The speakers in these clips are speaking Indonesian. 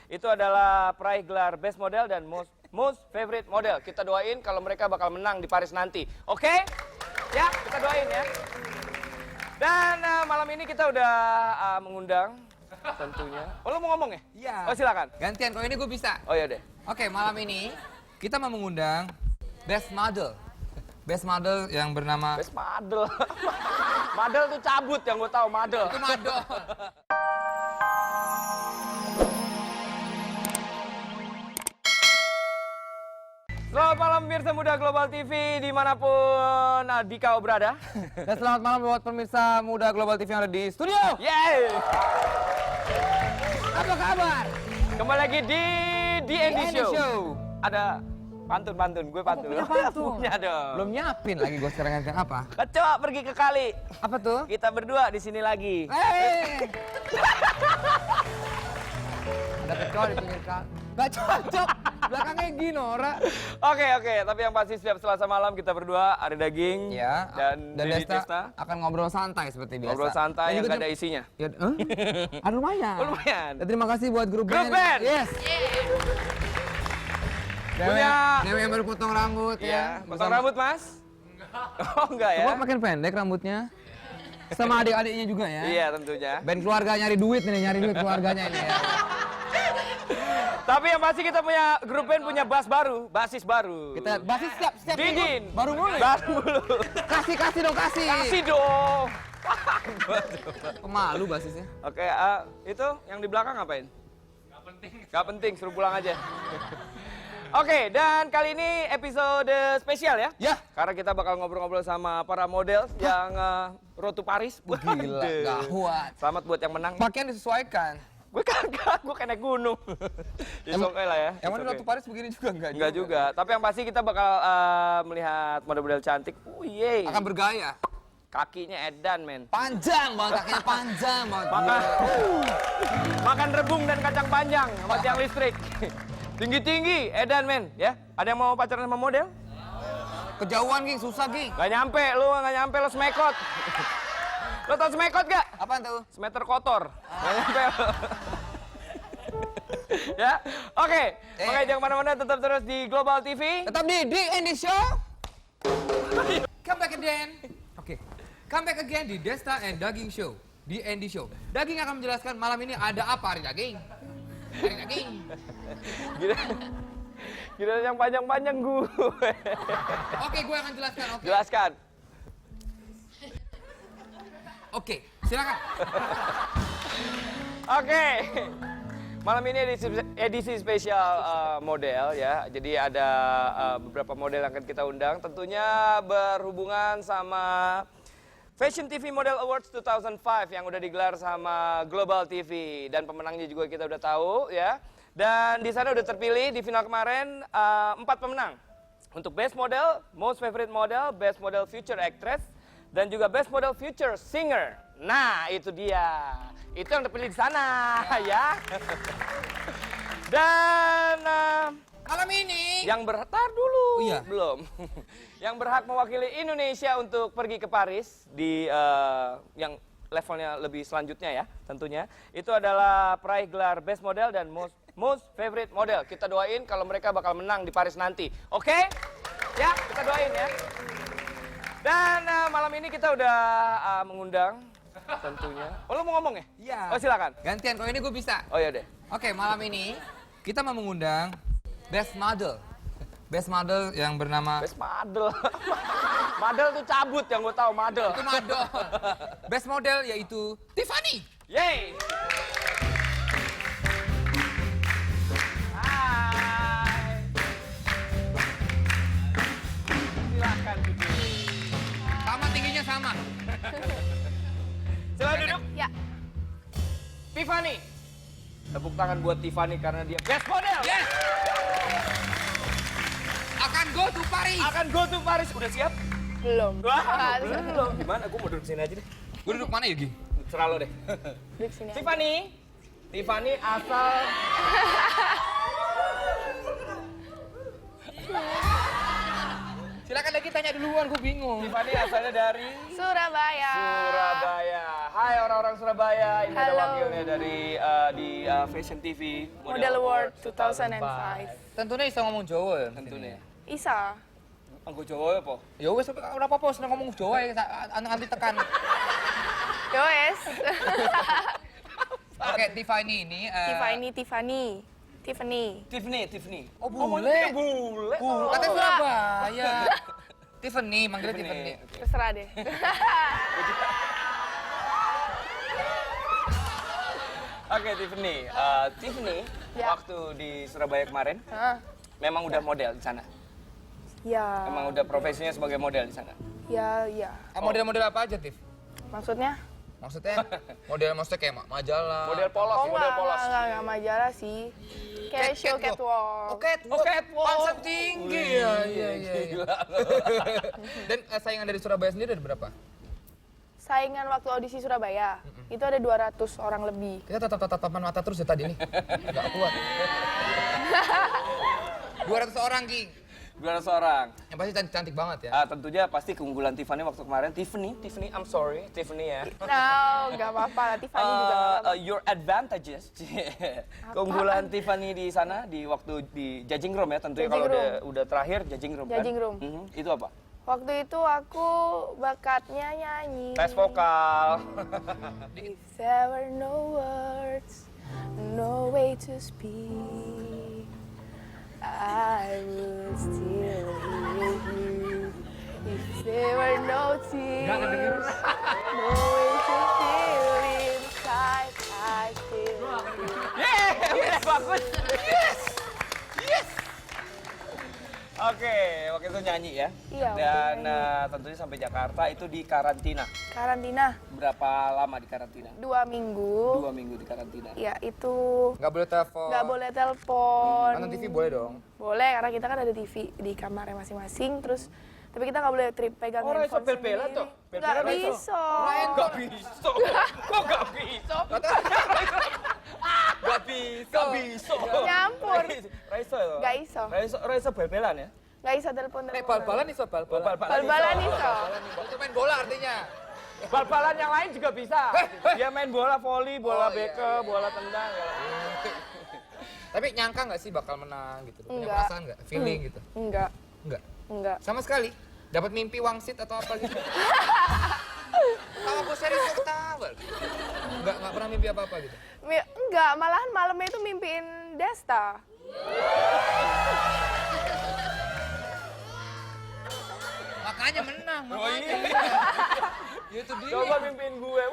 Itu adalah peraih gelar Best Model dan Most Favorite Model. Kita doain kalau mereka bakal menang di Paris nanti. Oke? Ya, kita doain ya. Dan malam ini kita udah mengundang tentunya. Oh, lo mau ngomong ya? Iya. Oh, silakan. Gantian, kalau ini gue bisa. Oh, ya deh. Oke, malam ini kita mau mengundang Best Model. Best Model yang bernama... Best Model. Model tuh cabut yang gue tahu, model. Itu model. Selamat malam pemirsa muda Global TV dimanapun Dika berada. Dan selamat malam buat pemirsa muda Global TV yang ada di studio. Yeay! Apa kabar? Kembali lagi di D&D Show. Show. Ada pantun, gue pantun. Punya pantun? Punya dong. Belum nyiapin lagi gue sekarang gantian apa? Kecoa pergi ke kali. Apa tuh? Kita berdua di sini lagi. Ada kecoa di pinggir kali. Gak cocok. Belakangnya Ginora. Oke, tapi yang pasti setiap Selasa malam kita berdua ada daging Ya. dan Desta akan ngobrol santai seperti biasa. ngobrol santai Dan yang juga gak ada isinya. Ya, lumayan. Oh, lumayan. Dan terima kasih buat grup Grup band. Yes. Punya- Dewi yang baru potong rambut Iya, ya. potong rambut Mas? Oh enggak ya? Coba makin pendek rambutnya. Sama adik-adiknya juga ya. Iya tentunya. Band keluarga nyari duit keluarganya ini ya. Tapi yang pasti kita punya grup band punya basis baru. Kita basis setiap Didin. minggu baru mulai. Baru mulu. Kasih dong. Kasih dong. Pemalu basisnya. Oke, itu yang di belakang ngapain? Gak penting, suruh pulang aja. Oke, dan kali ini episode spesial ya? Ya. Karena kita bakal ngobrol-ngobrol sama para model yang road to Paris. Gila, Waduh. gawat. Selamat buat yang menang. Pakaian disesuaikan. Gue kagak, gue kayak naik gunung. It's okay lah ya. Yang mana It's waktu okay. Paris begini juga enggak? Enggak juga, tapi yang pasti kita bakal melihat model-model cantik. Yeay. Akan bergaya. Kakinya edan, men. Panjang banget, kakinya panjang banget. Makan rebung dan kacang panjang sama tiang listrik. Tinggi-tinggi, edan, men. Ya, ada yang mau pacaran sama model? Kejauhan, Ging, susah, Ging. Gak nyampe, lo smekot. Lo tau smekot gak? Apaan tuh? Semeter kotor. Gak nyampe lo. Ya, oke. Makanya jangan kemana-mana, tetap terus di Global TV. Tetap di D&D Show. Come back again. Oke. Come back again di Desta and Daging Show. D&D Show. Daging akan menjelaskan malam ini ada apa hari Daging. Hari Daging. Gila yang panjang-panjang gue. Oke, gue akan jelaskan. Oke. Jelaskan. Oke, silakan. Oke. Malam ini edisi spesial model ya. Jadi ada beberapa model yang akan kita undang. Tentunya berhubungan sama Fashion TV Model Awards 2005 yang udah digelar sama Global TV. Dan pemenangnya juga kita udah tahu ya. Dan di sana udah terpilih di final kemarin 4 pemenang. Untuk Best Model, Most Favorite Model, Best Model Future Actress, dan juga Best Model Future Singer. Nah, itu dia. Itu yang terpilih di sana, ya. Dan Malam ini yang berhak dulu, Oh, iya. belum. Yang berhak mewakili Indonesia untuk pergi ke Paris di yang levelnya lebih selanjutnya ya, tentunya. Itu adalah peraih gelar Best Model dan Most Favorite Model. Kita doain kalau mereka bakal menang di Paris nanti. Oke? Ya, kita doain ya. Dan malam ini kita udah mengundang tentunya. Oh, lo mau ngomong ya? Iya. Oh, silakan. Gantian, kalau ini gue bisa. Oh, ya deh. Oke, malam ini kita mau mengundang Best Model. Best Model yang bernama... Best Model. Model tuh cabut yang gue tahu, model. Itu model. Best Model yaitu Tiffany. Yeay. Hai. Silakan duduk. Sama tingginya sama. Silakan duduk. Ya, Tiffany. Tepuk tangan buat Tiffany karena dia best model. Yes. Akan go to Paris. Akan go to Paris. Udah siap? belum. Wah, belum. Gimana? Gue mau duduk sini aja deh. Gue duduk mana ya, Gi? Serah lo deh. Duduk sini. Tiffany asal... Silakan lagi tanya duluan, gue bingung. Tiffany asalnya dari... Surabaya. Surabaya. Hai orang orang-orang Surabaya. Ini ada Halo. wakilnya dari di Fashion TV. Model Award 2005. Tentunya bisa ngomong Jawa ya. Tentunya. Isa. Anggo Jawa apa? Ya wes ora apa-apa seneng ngomong Jawa ya anti tekan. Yo es. Oke, Tiffany ini Tiffany. Oh, ngomongnya bule. bule. Katanya Surabaya. Tiffany, manggilnya Tiffany. Terserah deh. Oke, Tiffany. Tiffany, Ya. waktu di Surabaya kemarin, Hah? memang udah model di sana. Ya. Memang udah profesinya sebagai model di sana. Ya. Model-model apa aja, Tiff? Maksudnya? Maksudnya maksudnya kayak majalah. Model polos, Oh model polos. enggak majalah sih. Kayak show catwalk. Catwalk. Pangkat tinggi. Iya. Dan saingan dari Surabaya sendiri ada berapa? Saingan waktu audisi Surabaya, itu ada 200 orang lebih. Kita tatapan mata terus ya tadi nih. Nggak kuat. 200 orang, King. 200 orang. Yang pasti cantik banget ya. Tentunya pasti keunggulan Tiffany waktu kemarin. Tiffany, I'm sorry, Tiffany ya. No, nggak apa-apa lah. Tiffany juga nggak apa-apa. Your advantages. Keunggulan Tiffany di sana di waktu di judging room ya, tentunya Judging kalau udah terakhir judging room kan. Judging room. Itu apa? Waktu itu aku bakatnya nyanyi. Tes vokal. If there were no words, no way to speak, I would still hear you. If there were no tears, no way to feel inside, I feel you. Yes, bagus. Yes. Oke, waktu itu nyanyi ya. Iya, waktu Dan nyanyi. tentunya sampai Jakarta itu di karantina. Karantina Berapa lama di karantina? 2 minggu. 2 minggu di karantina. Ya itu Nggak boleh telepon. nggak boleh telepon. Nonton TV boleh dong. Boleh, karena kita kan ada TV di kamarnya masing-masing. Terus, tapi kita nggak boleh pegang Oh, Raiso handphone bel-belan sendiri. toh? Nggak Bel-belan Raiso? bisa. Gak bisa. Kok gak bisa? Nggak bisa. Gak bisa. Nyampur. Raiso ya? Nggak iso. Raiso bel-belan ya? Nggak bisa telepon. Bal-balan iso bal-balan. Bal-balan iso. Itu main bola artinya. Bal-balan yang lain juga bisa. Dia main bola voli, bola Oh, iya, beke, iya. bola tendang. Ya. Tapi nyangka nggak sih bakal menang gitu? Punya Enggak. perasaan nggak? Feeling gitu? Enggak, Enggak. enggak. Sama sekali. Dapat mimpi wangsit atau apa gitu? Kalau aku serius aku tahu. Nggak pernah mimpi apa-apa gitu. Enggak, malahan malamnya itu mimpiin Desta. Makanya menang. Oh iya. Ya itu dia. Coba mimpiin gue.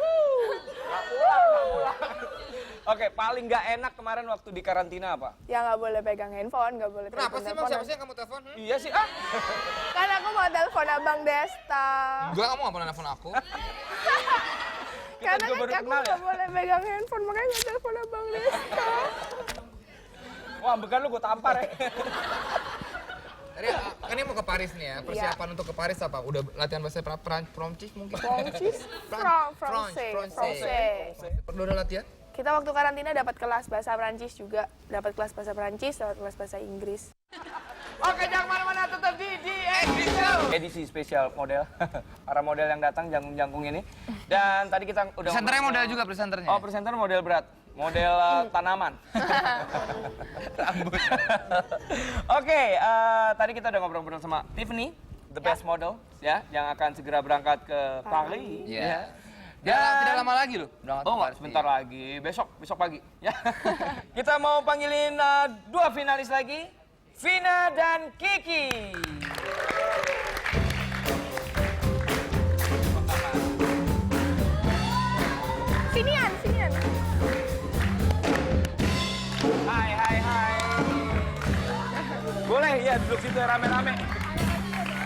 Gak pulang. Oke, paling gak enak kemarin waktu di karantina apa? Ya nggak boleh pegang handphone, nggak boleh Kenapa sih emang telepon-teleponan. siapa sih yang kamu telepon? Iya sih, ah. Kan aku mau telepon Abang Desta. Enggak, kamu nggak pernah nelfon aku. Karena juga kan baru aku kenal ya? nggak boleh pegang handphone, makanya nggak telepon Abang Desta. Wah, bekan lu gue tampar ya. Tadi kan ini mau ke Paris nih ya. Persiapan untuk ke Paris apa? Udah latihan bahasa Prancis mungkin? Prancis? Francais. Perlu ada latihan? Kita waktu karantina dapat kelas bahasa Prancis juga, dapat kelas bahasa Prancis, dapat kelas bahasa Inggris. Oke, jangan mana-mana, tetap di Show. Edisi spesial model. Para model yang datang jangkung-jangkung ini. Dan tadi kita udah... Presenternya model juga presenternya? Oh, presenter model berat. Model tanaman. Rambut. Oke, tadi kita udah ngobrol-ngobrol sama Tiffany, the best model, ya, yang akan segera berangkat ke Paris. Iya. Ya. Tidak lama lagi loh. berangkat Oh, ke Paris. sebentar lagi. Besok pagi. Ya. Kita mau panggilin 2 finalis lagi, Vina dan Kiki. Sinian. Hai. Boleh ya duduk situ rame-rame.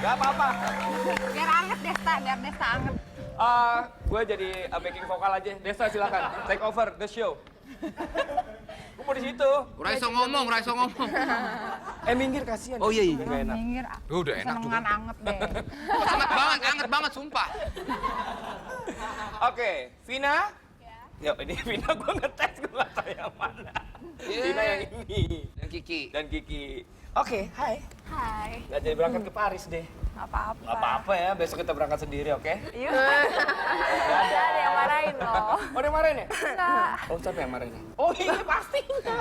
Gak apa-apa. Biar anget Desta, biar Desta anget. Gue jadi backing vokal aja. Desta silakan take over the show. Gue mau di situ. Raiso ngomong. Minggir kasihan. Oh, iya. Gak enak. Minggir, Udah enak juga. senengan anget deh. Anget banget, sumpah. Oke, Vina. Ya, ini Vina gue ngetes, gue gak tahu yang mana. Vina yang ini. Dan Kiki. Oke, hai. Hai, Gak jadi berangkat ke Paris deh. nggak apa-apa. Gak apa-apa ya, besok kita berangkat sendiri, oke? Yuk. Ada yang marahin loh. Oh, dia marahin ya? Enggak. Oh, siapa yang marahin? Oh, iya pastinya.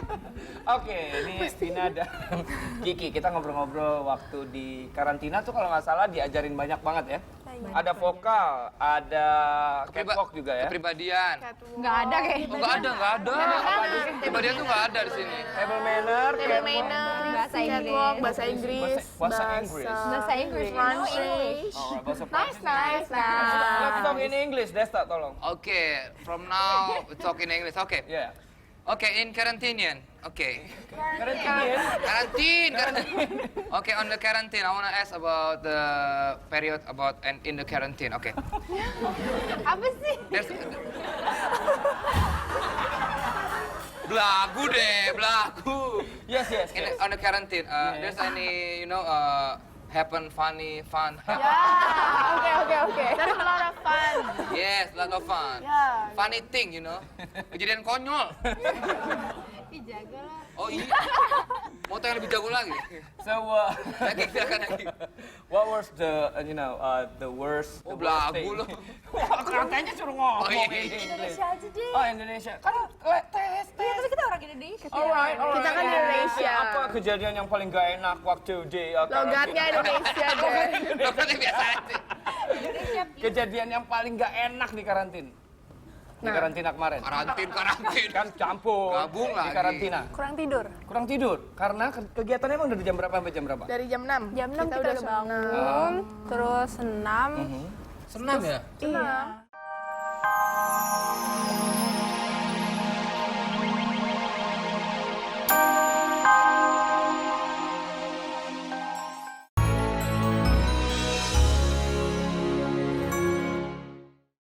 Oke, ini Vina dan Kiki. Kita ngobrol-ngobrol waktu di karantina tuh kalau nggak salah diajarin banyak banget ya. Ada vokal, ada catwalk juga ya. Kepribadian. Nggak ada kayak. Oh, nggak ada. Kepribadian tuh nggak ada di sini. Table manner, Table catwalk. manner, Bahasa Inggris. catwalk, bahasa Inggris, Bahasa Inggris. Bahasa Inggris. French. Alright, bahasa Nice, Prancis. nice, Let's talk nice. in English, Desta, tolong. Okay, from now we talk in English. Okay. Yeah. Okay, in quarantine. Okay. Quarantine. Quarantine. Okay, on the quarantine, I wanna ask about the period about and in the quarantine. Okay. Apa sih? There's belagu deh, belagu. Yes, yes, In yes. on the quarantine, there's any happen funny fun? Okay. There's a lot of fun. Yes, lot of fun. Yeah. Funny thing, kejadian konyol. Ih, jaga lah. Oh iya. Mau tanya lebih jago lagi. So, Lagi silakan lagi. what was the, the worst? Oh, the worst belagu thing? lo. Wah, katanya suruh ngomong Oh, iya. English. aja deh. Oh, Indonesia. Kan tes. Iya, tapi kita orang Indonesia. Alright. Kita kan Indonesia. Apa kejadian yang paling gak enak waktu di Logatnya Indonesia deh. Dokternya biasa aja. Indonesia. Kejadian yang paling gak enak di karantin? Di karantina kemarin? Karantin. Kan campur. Gabung Di lagi. karantina. Kurang tidur. Kurang tidur? Karena kegiatannya emang dari jam berapa sampai jam berapa? Dari jam 6. Jam 6 kita udah bangun. Terus senam. Senam ya? Iya.